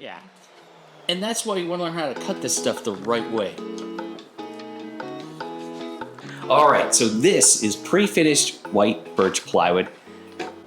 Yeah. And that's why you want to learn how to cut this stuff the right way. All right, so this is pre-finished white birch plywood.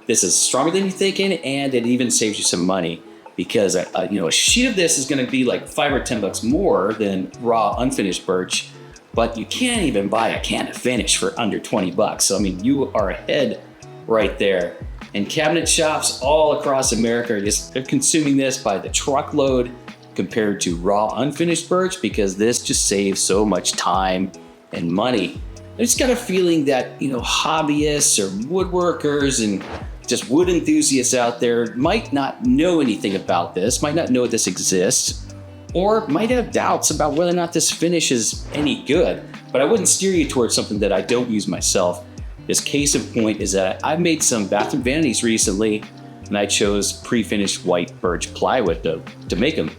This is stronger than you're thinking, and it even saves you some money because a sheet of this is going to be like $5 or $10 more than raw unfinished birch, but you can't even buy a can of finish for under $20. So I mean, you are ahead right there. And cabinet shops all across America are consuming this by the truckload compared to raw unfinished birch because this just saves so much time and money. I just got a feeling that, hobbyists or woodworkers and just wood enthusiasts out there might not know anything about this, might not know this exists, or might have doubts about whether or not this finish is any good. But I wouldn't steer you towards something that I don't use myself. This case in point is that I made some bathroom vanities recently, and I chose pre-finished white birch plywood to make them.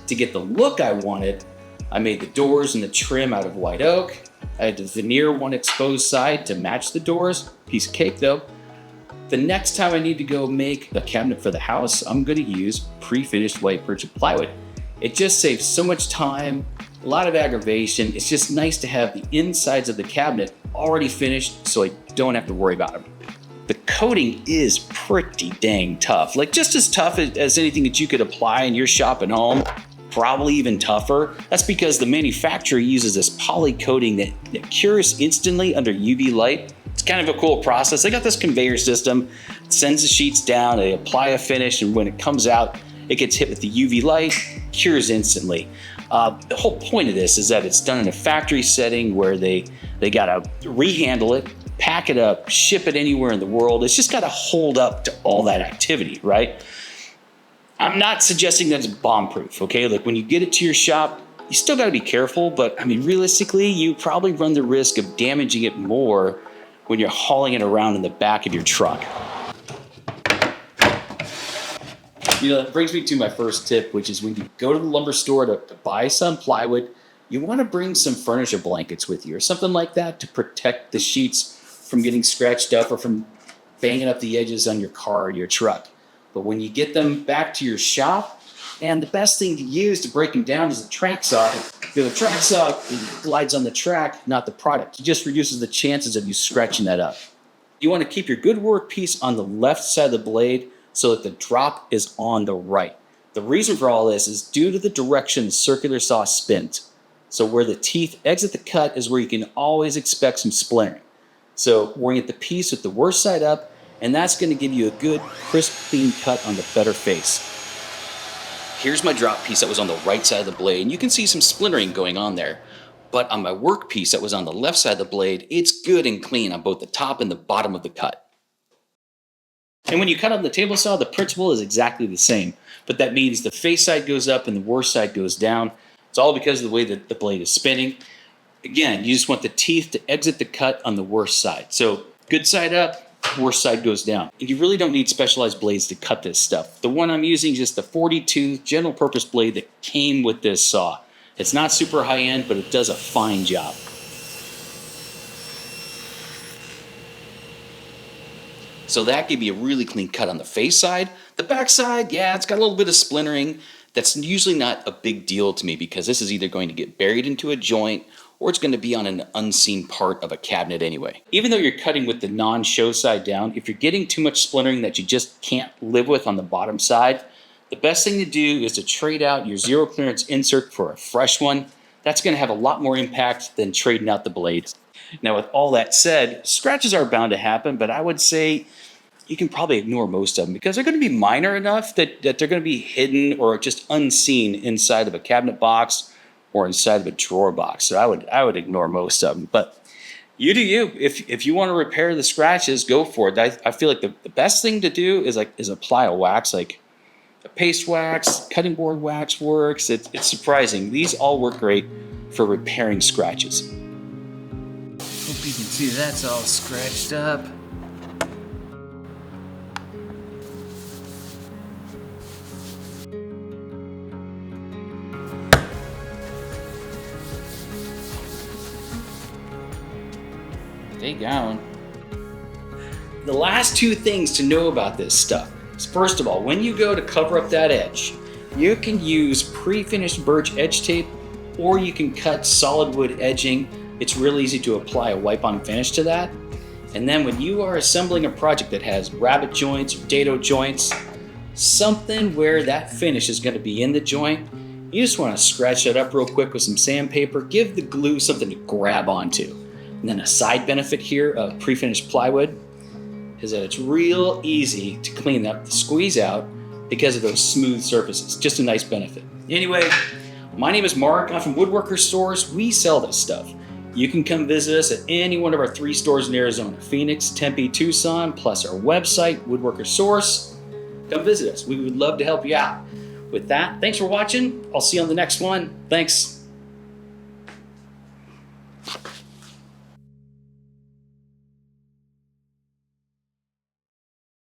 To get the look I wanted, I made the doors and the trim out of white oak. I had to veneer one exposed side to match the doors. Piece of cake though. The next time I need to go make a cabinet for the house, I'm going to use pre-finished white birch plywood. It just saves so much time, a lot of aggravation. It's just nice to have the insides of the cabinet already finished so I don't have to worry about them. The coating is pretty dang tough, like just as tough as anything that you could apply in your shop at home. Probably even tougher. That's because the manufacturer uses this poly coating that cures instantly under UV light. It's kind of a cool process. They got this conveyor system, it sends the sheets down, they apply a finish, and when it comes out, it gets hit with the UV light, cures instantly. The whole point of this is that it's done in a factory setting where they gotta rehandle it, pack it up, ship it anywhere in the world. It's just gotta hold up to all that activity, right? I'm not suggesting that it's bomb-proof, okay? Like when you get it to your shop, you still gotta be careful, but I mean, realistically, you probably run the risk of damaging it more when you're hauling it around in the back of your truck. That brings me to my first tip, which is when you go to the lumber store to buy some plywood, you wanna bring some furniture blankets with you or something like that to protect the sheets from getting scratched up or from banging up the edges on your car or your truck. But when you get them back to your shop, and the best thing to use to break them down is the track saw. The track saw glides on the track, not the product. It just reduces the chances of you scratching that up. You want to keep your good work piece on the left side of the blade so that the drop is on the right. The reason for all this is due to the direction the circular saw spins. So where the teeth exit the cut is where you can always expect some splintering. So orient the piece with the worst side up, and that's going to give you a good, crisp, clean cut on the better face. Here's my drop piece that was on the right side of the blade, and you can see some splintering going on there. But on my work piece that was on the left side of the blade, it's good and clean on both the top and the bottom of the cut. And when you cut on the table saw, the principle is exactly the same, but that means the face side goes up and the worst side goes down. It's all because of the way that the blade is spinning. Again, you just want the teeth to exit the cut on the worst side. So good side up, worst side goes down. And you really don't need specialized blades to cut this stuff. The one I'm using is just the 40-tooth general purpose blade that came with this saw. It's not super high end, but it does a fine job. So that gave you a really clean cut on the face side. The back side, yeah, it's got a little bit of splintering. That's usually not a big deal to me because this is either going to get buried into a joint or it's going to be on an unseen part of a cabinet anyway. Even though you're cutting with the non-show side down, if you're getting too much splintering that you just can't live with on the bottom side, the best thing to do is to trade out your zero clearance insert for a fresh one. That's going to have a lot more impact than trading out the blade. Now with all that said, scratches are bound to happen, but I would say you can probably ignore most of them because they're going to be minor enough that they're going to be hidden or just unseen inside of a cabinet box or inside of a drawer box. So I would ignore most of them. But you do you. If you want to repair the scratches, go for it. I feel like the best thing to do is apply a wax, like a paste wax, cutting board wax works. It's surprising. These all work great for repairing scratches. Hope you can see that's all scratched up. Stay down. The last two things to know about this stuff is, first of all, when you go to cover up that edge, You can use pre-finished birch edge tape, or you can cut solid wood edging. It's real easy to apply a wipe-on finish to that. And then when you are assembling a project that has rabbet joints or dado joints, something where that finish is going to be in the joint, you just want to scratch that up real quick with some sandpaper, give the glue something to grab onto. And then a side benefit here of pre-finished plywood is that it's real easy to clean up the squeeze out because of those smooth surfaces. Just a nice benefit. Anyway, my name is Mark. I'm from Woodworkers stores. We sell this stuff. You can come visit us at any one of our 3 stores in Arizona: Phoenix, Tempe, Tucson, plus our website, Woodworkers Source. Come visit us. We would love to help you out. With that, thanks for watching. I'll see you on the next one. Thanks.